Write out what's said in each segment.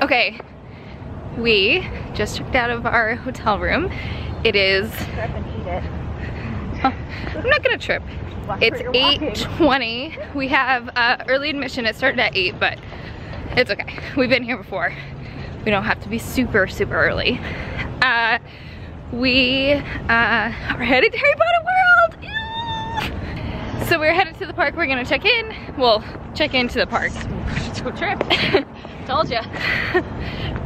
Okay, we just checked out of our hotel room. It is... Trip and eat it. I'm not gonna trip. It's 8:20. We have early admission. It started at 8, but it's okay. We've been here before. We don't have to be super early. We are headed to Harry Potter World. Ew. So we're headed to the park. We're gonna check in. Well, check into the park. Trip. Told ya.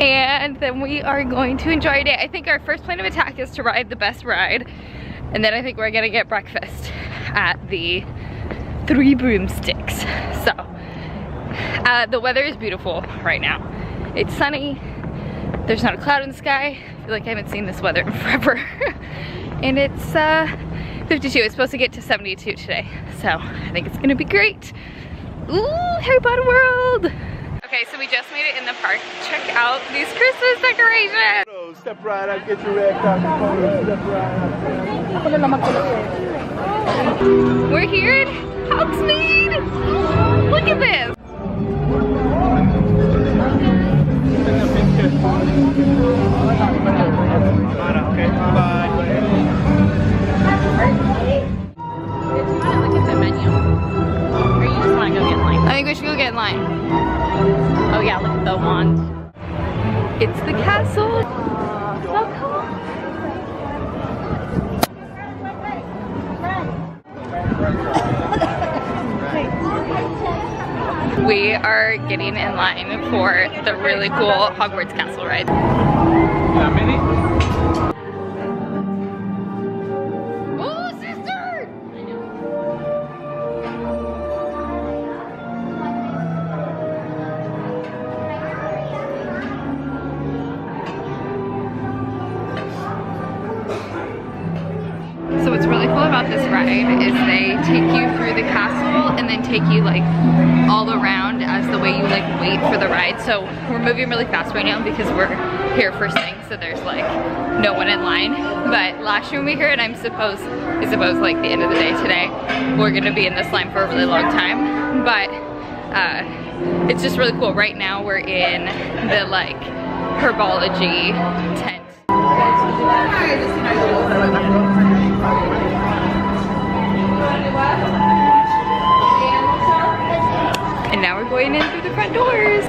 And then we are going to enjoy our day. I think our first plan of attack is to ride the best ride. And then I think we're gonna get breakfast at the Three Broomsticks. So, the weather is beautiful right now. It's sunny. There's not a cloud in the sky. I feel like I haven't seen this weather in forever. And it's 52. It's supposed to get to 72 today. So, I think it's gonna be great. Ooh, Harry Potter World! Okay, so we just made it in the park. Check out these Christmas decorations! Step right up, get your red carpet photo. Step right up. We're here at Hogsmeade! Look at this! Okay, bye. Look at the menu. Or you just want to go get in line? I think we should go get in line. Oh yeah, look at the wand. It's the castle. So cool. We are getting in line for the really cool Hogwarts castle ride. Oh, sister! So what's really cool about this ride is they take you through the castle and then take you like all around as the way you like wait for the ride. So we're moving really fast right now because we're here first thing, so there's like no one in line. But last year when we were here, and I suppose like the end of the day today, we're gonna be in this line for a really long time. But it's just really cool. Right now we're in the like herbology tent. And now we're going in through the front doors.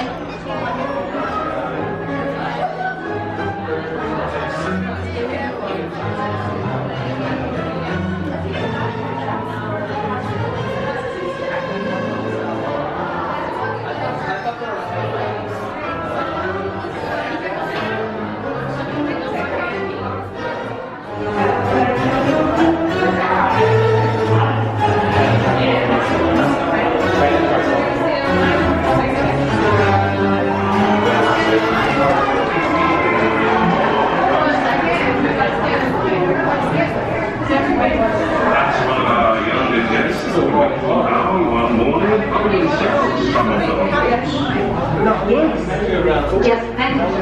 Just mentioned the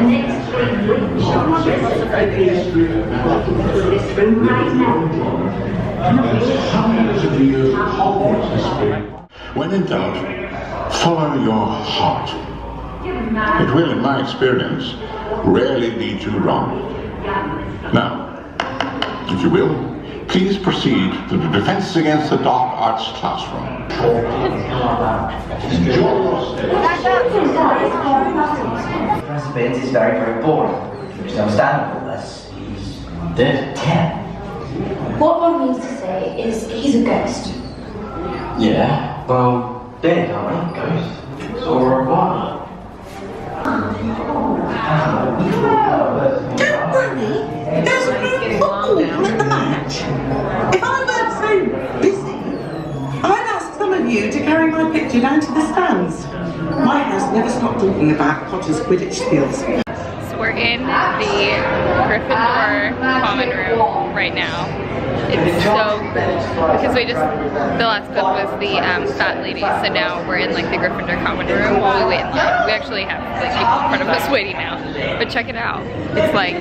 next big room shop this room right now. When in doubt, follow your heart. It will, in my experience, rarely lead you wrong. Now, if you will, please proceed to the Defense Against the Dark Arts classroom. The president is very boring, which is understandable as he's dead at 10. What one means to say is he's a ghost. Yeah, well, dead, aren't we? Ghost. Or what? Don't worry, there's no football at the match. If I weren't so busy, I'd ask some of you to carry my picture down to the stands. My house never stopped talking about Potter's Quidditch skills. So we're in the Gryffindor common room right now. It's so, because the last clip was the fat lady, so now we're in like the Gryffindor common room while we wait in line. We actually have like people in front of us waiting now, but check it out. It's like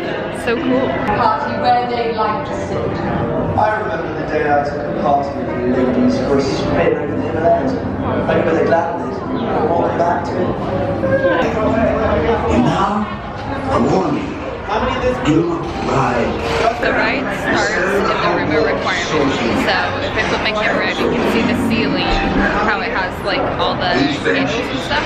so cool. Party where they like to sit. I remember the day I took a party with you ladies for a spin over the Himalayas. Only when they landed, we were walking back to it. warning. Do not ride. The ride starts in the remote requirements. So if I flip my camera out, you can see the ceiling, how it has like all the handles and stuff.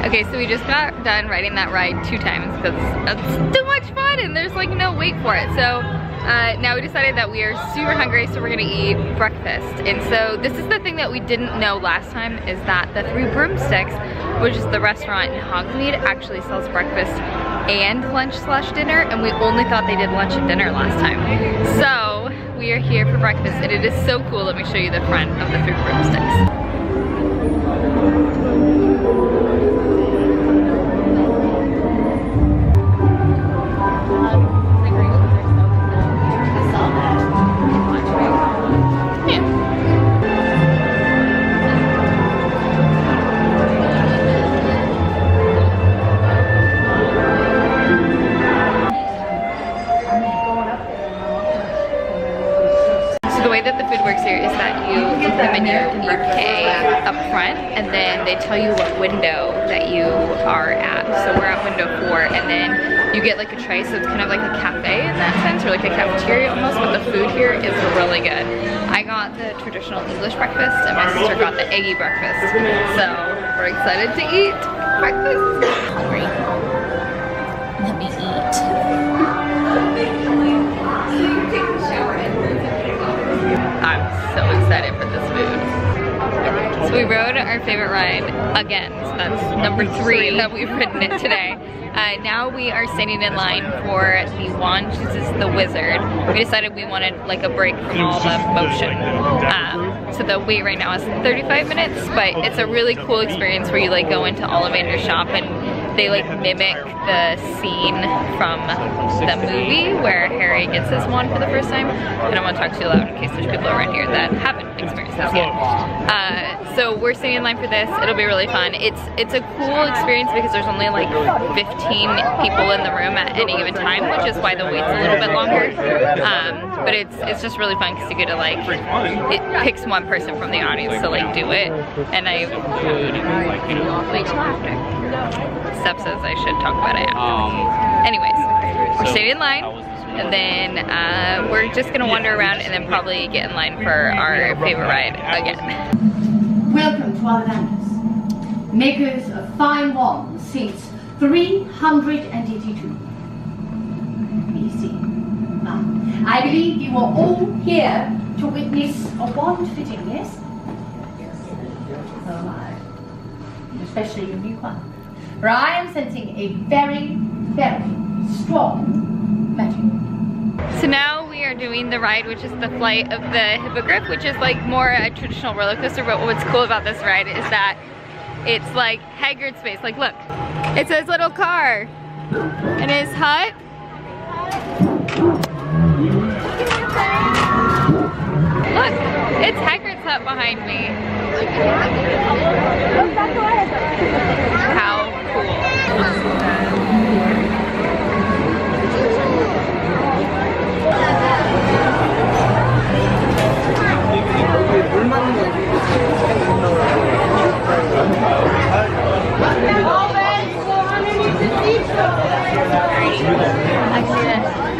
Okay, so we just got done riding that ride 2 times because it's too much fun and there's like no wait for it. So now we decided that we are super hungry, so we're gonna eat breakfast. And so this is the thing that we didn't know last time, is that the Three Broomsticks, which is the restaurant in Hogsmeade, actually sells breakfast and lunch/dinner, and we only thought they did lunch and dinner last time. So we are here for breakfast and it is so cool. Let me show you the front of the Three Broomsticks. And then they tell you what window that you are at. So we're at window 4, and then you get like a tray, so it's kind of like a cafe in that sense, or like a cafeteria almost, but the food here is really good. I got the traditional English breakfast, and my sister got the eggy breakfast. So we're excited to eat breakfast. Hungry. Let me eat. I'm so excited for this food. So we rode our favorite ride again, so that's number 3 that we've ridden it today. Now we are standing in line for the wand chooses the wizard. We decided we wanted like a break from all the motion. So the wait right now is 35 minutes, but it's a really cool experience where you like go into Ollivander's shop and they like mimic the scene from the movie where Harry gets his wand for the first time. I don't want to talk too loud in case there's people around here that haven't experienced this yet. So we're standing in line for this. It'll be really fun. It's a cool experience because there's only like 15 people in the room at any given time, which is why the wait's a little bit longer. But it's just really fun because you get to like, it picks one person from the audience to like do it. And I wait till after. Steph says I should talk about it after. Anyways, we're staying in line, and then we're just gonna wander around and then probably get in line for our favorite ride again. Welcome to Ollivander's, makers of fine wands since 382 BC. I believe you are all here to witness a wand fitting, yes? Especially a new one. For I am sensing a very, very strong magic. So now we are doing the ride, which is the Flight of the Hippogriff, which is like more a traditional roller coaster, but what's cool about this ride is that it's like Hagrid's space. Like look, it's his little car and his hut. Look, it's Hagrid's hut behind me. How cool.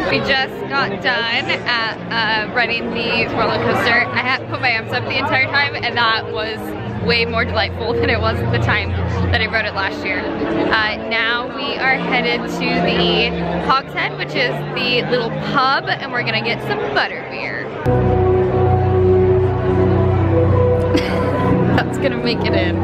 We just got done at riding the roller coaster. I had put my arms up the entire time, and that was way more delightful than it was the time that I rode it last year. Now we are headed to the Hogsmeade, which is the little pub, and we're gonna get some butterbeer. That's gonna make it in.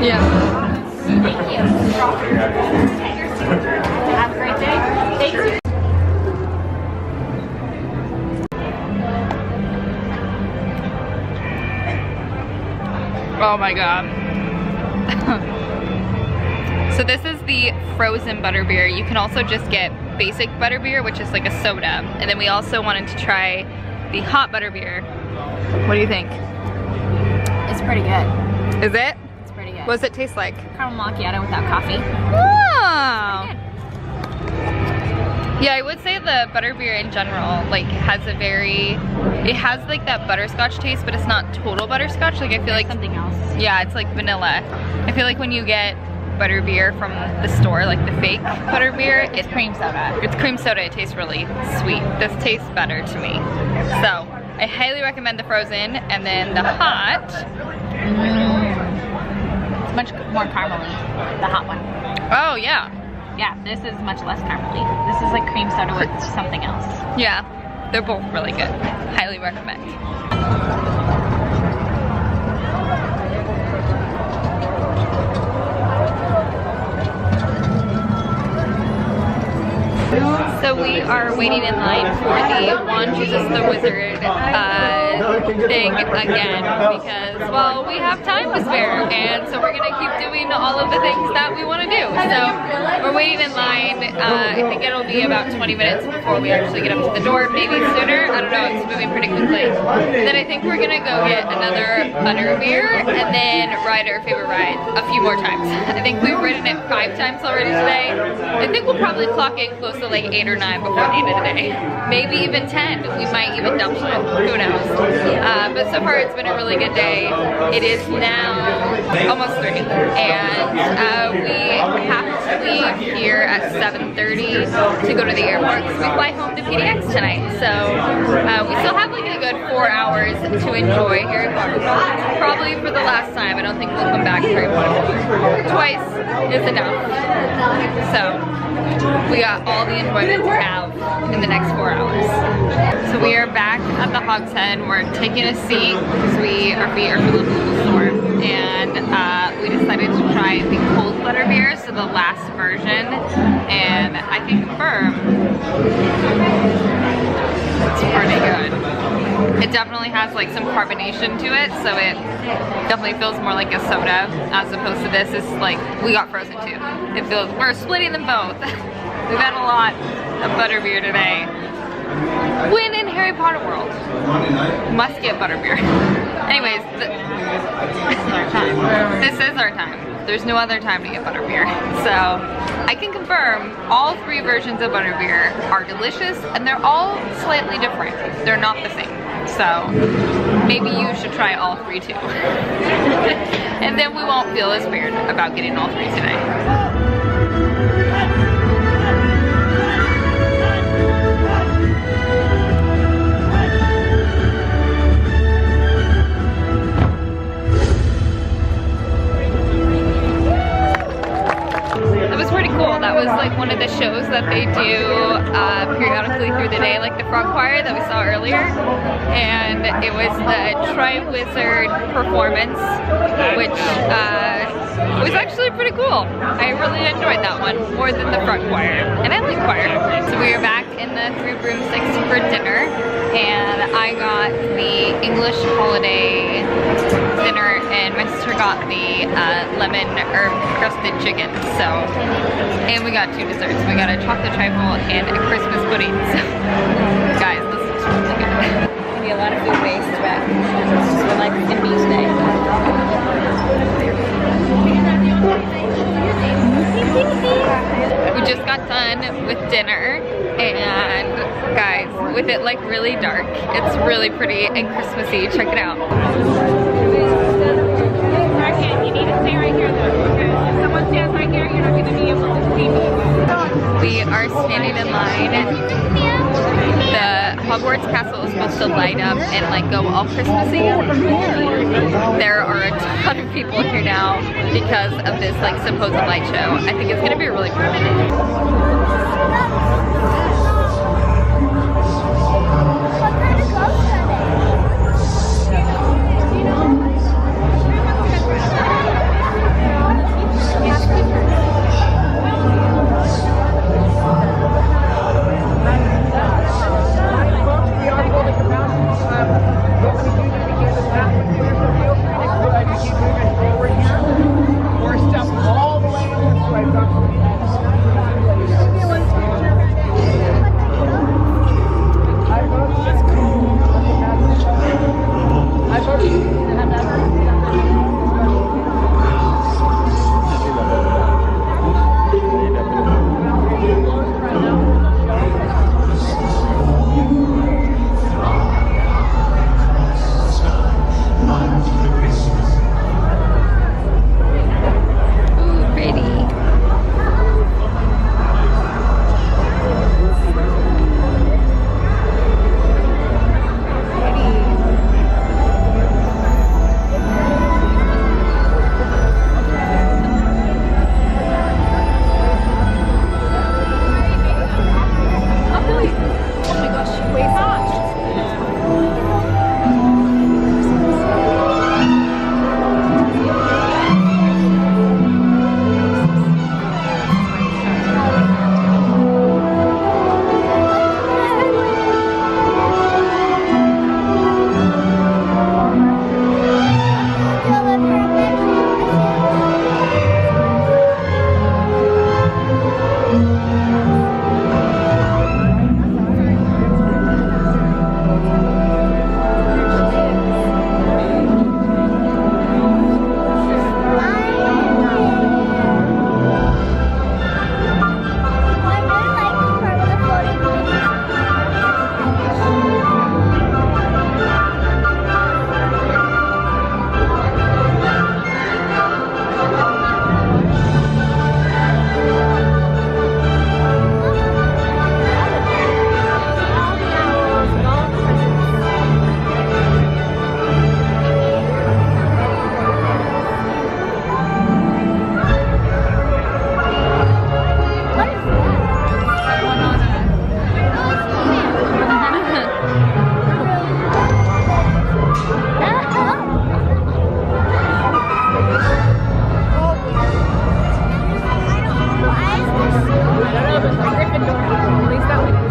Yeah. Thank you. Have a great day. Thank you. Oh my god. So this is the frozen butterbeer. You can also just get basic butterbeer, which is like a soda. And then we also wanted to try the hot butterbeer. What do you think? It's pretty good. Is it? It's pretty good. What does it taste like? Caramel macchiato without coffee. Oh. Yeah, I would say the butterbeer in general, like, has a very, it has like that butterscotch taste, but it's not total butterscotch. Like, I feel like something else. Yeah, it's like vanilla. I feel like when you get butterbeer from the store, like the fake butterbeer, it's cream soda. It's cream soda. It tastes really sweet. This tastes better to me. So I highly recommend the frozen, and then the hot. It's much more caramely, the hot one. Oh yeah. Yeah, this is much less caramely. This is like cream soda with something else. Yeah, they're both really good. Highly recommend. So we are waiting in line for the Juan Jesus the Wizard thing again because, well, we have time to spare, and so we're gonna keep doing all of the things that we want to do. So we're waiting in line. I think it'll be about 20 minutes before we actually get up to the door, maybe sooner. I don't know, it's moving pretty quickly. Then I think we're gonna go get another butterbeer and then ride our favorite ride a few more times. I think we've ridden it 5 times already today. I think we'll probably clock in close to like 8 or 9 before the end of the day. Maybe even 10. We might even double it. Who knows? But so far it's been a really good day. It is now almost 3 and we have to leave here at 7:30 to go to the airport because we fly home to PDX tonight. So we still have like a good 4 hours to enjoy Harry Potter World. Probably for the last time. I don't think we'll come back to Harry Potter World. Twice is enough. So we got all the enjoyment to have in the next 4 hours. So we are back at the Hogshead. We're taking a seat because our feet are feeling a little sore. And we decided to try the cold butterbeer, so the last version. And I can confirm it's pretty good. It definitely has like some carbonation to it, so it definitely feels more like a soda as opposed to this. It's like, we got frozen too. It feels, we're splitting them both. We've had a lot of butterbeer today. When in Harry Potter World, must get butterbeer. Anyways, this is our time. This is our time. There's no other time to get butterbeer. So I can confirm all 3 versions of butterbeer are delicious and they're all slightly different. They're not the same. So maybe you should try all 3 too. And then we won't feel as weird about getting all 3 today. That was like one of the shows that they do periodically through the day, like the Frog Choir that we saw earlier. And it was the Tri-Wizard performance, which was actually pretty cool. I really enjoyed that one more than the Frog Choir, and I like choir. So we are back in the 3 Broomsticks for dinner, and I got the English holiday dinner, and my sister got the lemon herb crusted chicken. So, and we got 2 desserts. We got a chocolate trifle and a Christmas pudding. So, guys, this is really good. Maybe a lot of food waste, but we're like it's gonna be today. We just got done with dinner, and guys, with it like really dark, it's really pretty and Christmassy. Check it out. You need to stay right here though, because if someone stands right here, you're not going to be able to see me. We are standing in line. The Hogwarts castle is supposed to light up and like go all Christmassy. There are a ton of people here now because of this like supposed light show. I think it's gonna be really cool. Gryffindor. At least that one is.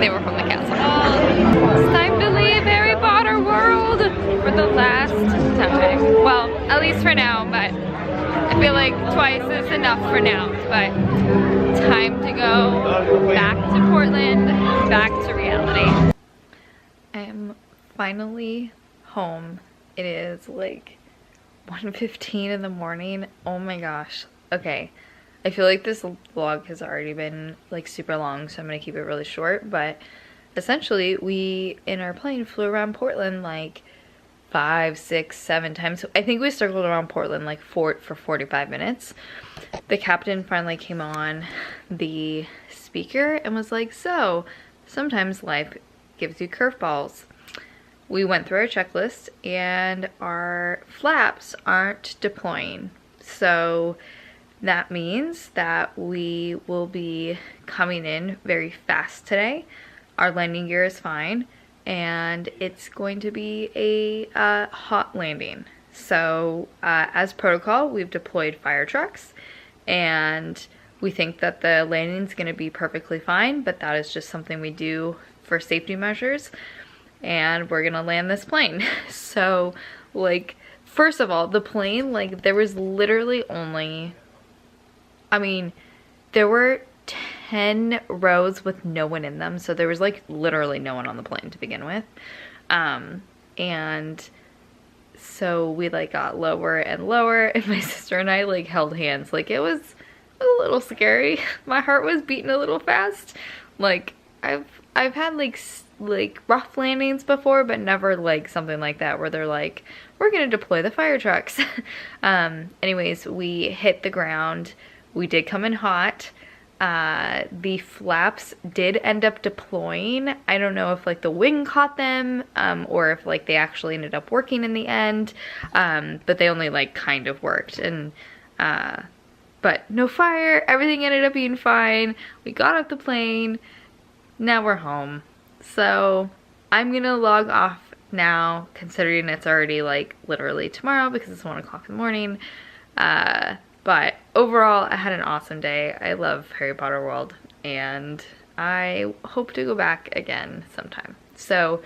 They were from the castle. It's time to leave Harry Potter world for the last time. Well, at least for now, but I feel like twice is enough for now. But time to go back to Portland, back to reality. I am finally home. It is like 1:15 in the morning. Oh my gosh. Okay. I feel like this vlog has already been like super long, so I'm gonna keep it really short, but essentially we in our plane flew around Portland like 5, 6, 7 times. I think we circled around Portland like for 45 minutes. The captain finally came on the speaker and was like, so sometimes life gives you curveballs. We went through our checklist and our flaps aren't deploying, so that means that we will be coming in very fast today. Our landing gear is fine, and it's going to be a hot landing. So as protocol, we've deployed fire trucks, and We think that the landing's gonna be perfectly fine, but that is just something we do for safety measures. And we're gonna land this plane. So, like, first of all, the plane, like, there was literally only, I mean, there were 10 rows with no one in them. So there was like literally no one on the plane to begin with. And so we like got lower and lower, and my sister and I like held hands. Like, it was a little scary. My heart was beating a little fast. Like, I've had like rough landings before, but never like something like that where they're like, we're gonna deploy the fire trucks. Anyways, we hit the ground. We did come in hot. The flaps did end up deploying. I don't know if like the wing caught them, or if like they actually ended up working in the end. But they only like kind of worked, and but no fire. Everything ended up being fine. We got off the plane. Now we're home. So I'm gonna log off now, considering it's already like literally tomorrow because it's 1 o'clock in the morning. But overall, I had an awesome day. I love Harry Potter World, and I hope to go back again sometime. So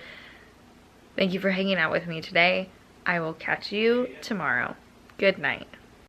thank you for hanging out with me today. I will catch you tomorrow. Good night.